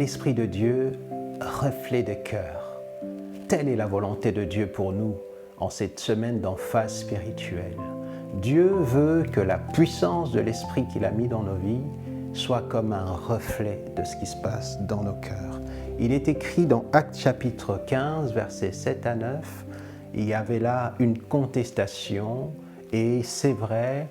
l'Esprit de Dieu, reflet de cœur. Telle est la volonté de Dieu pour nous en cette semaine d'emphase spirituelle. Dieu veut que la puissance de l'Esprit qu'il a mis dans nos vies soit comme un reflet de ce qui se passe dans nos cœurs. Il est écrit dans Actes chapitre 15, versets 7 à 9, il y avait là une contestation et c'est vrai,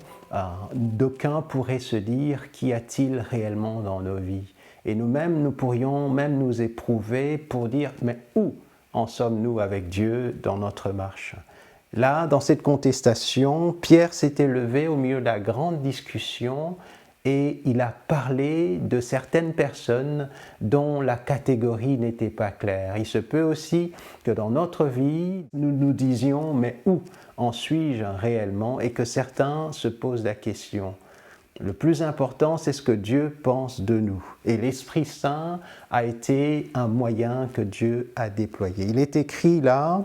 d'aucuns pourraient se dire, qu'y a-t-il réellement dans nos vies? Et nous-mêmes, nous pourrions même nous éprouver pour dire, mais où en sommes-nous avec Dieu dans notre marche? Là, dans cette contestation, Pierre s'était levé au milieu de la grande discussion et il a parlé de certaines personnes dont la catégorie n'était pas claire. Il se peut aussi que dans notre vie, nous nous disions « mais où en suis-je réellement ?» et que certains se posent la question. Le plus important, c'est ce que Dieu pense de nous. Et l'Esprit Saint a été un moyen que Dieu a déployé. Il est écrit là,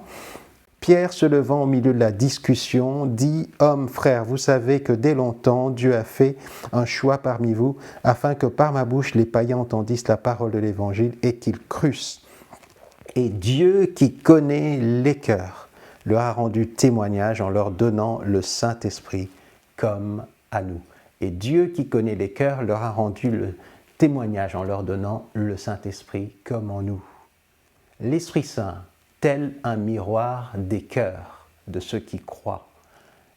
Pierre se levant au milieu de la discussion, dit « Hommes, frères, vous savez que dès longtemps, Dieu a fait un choix parmi vous, afin que par ma bouche les païens entendissent la parole de l'Évangile et qu'ils crussent. Et Dieu qui connaît les cœurs leur a rendu témoignage en leur donnant le Saint-Esprit comme à nous. » Et Dieu qui connaît les cœurs leur a rendu le témoignage en leur donnant le Saint-Esprit comme en nous. L'Esprit Saint, tel un miroir des cœurs de ceux qui croient.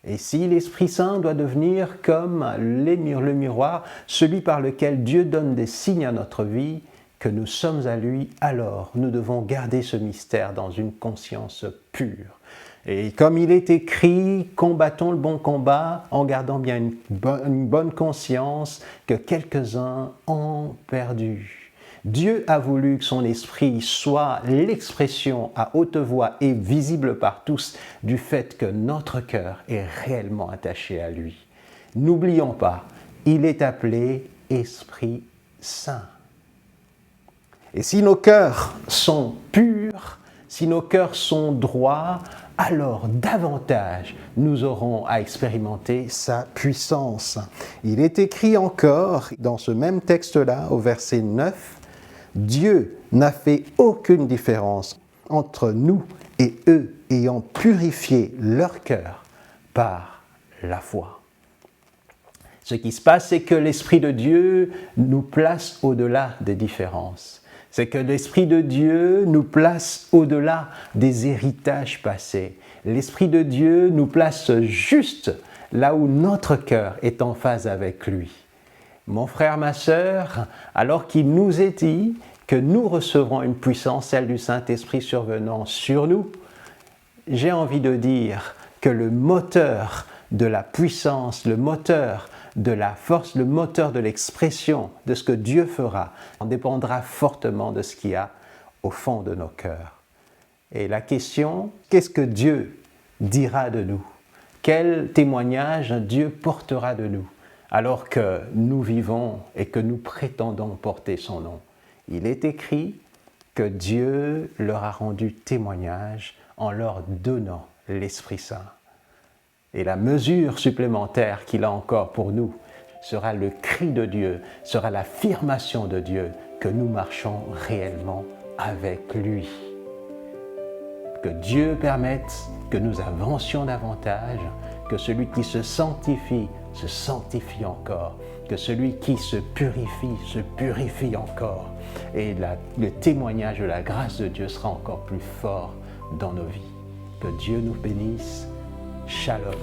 Et si l'Esprit Saint doit devenir comme le miroir, celui par lequel Dieu donne des signes à notre vie, que nous sommes à lui, alors nous devons garder ce mystère dans une conscience pure. Et comme il est écrit, combattons le bon combat en gardant bien une bonne conscience que quelques-uns ont perdu. Dieu a voulu que son esprit soit l'expression à haute voix et visible par tous du fait que notre cœur est réellement attaché à lui. N'oublions pas, il est appelé Esprit Saint. Et si nos cœurs sont purs, si nos cœurs sont droits, alors davantage nous aurons à expérimenter sa puissance. Il est écrit encore dans ce même texte-là, au verset 9, « Dieu n'a fait aucune différence entre nous et eux, ayant purifié leur cœur par la foi. » Ce qui se passe, c'est que l'Esprit de Dieu nous place au-delà des différences. C'est que l'Esprit de Dieu nous place au-delà des héritages passés. L'Esprit de Dieu nous place juste là où notre cœur est en phase avec lui. Mon frère, ma sœur, alors qu'il nous est dit que nous recevrons une puissance, celle du Saint-Esprit survenant sur nous, j'ai envie de dire que le moteur de la puissance, le moteur de la force, le moteur de l'expression de ce que Dieu fera en dépendra fortement de ce qu'il y a au fond de nos cœurs. Et la question, qu'est-ce que Dieu dira de nous? Quel témoignage Dieu portera de nous alors que nous vivons et que nous prétendons porter son nom? Il est écrit que Dieu leur a rendu témoignage en leur donnant l'Esprit Saint. Et la mesure supplémentaire qu'il a encore pour nous sera le cri de Dieu, sera l'affirmation de Dieu que nous marchons réellement avec lui. Que Dieu permette que nous avancions davantage, que celui qui se sanctifie encore, que celui qui se purifie encore. Et le témoignage de la grâce de Dieu sera encore plus fort dans nos vies. Que Dieu nous bénisse. Shalom.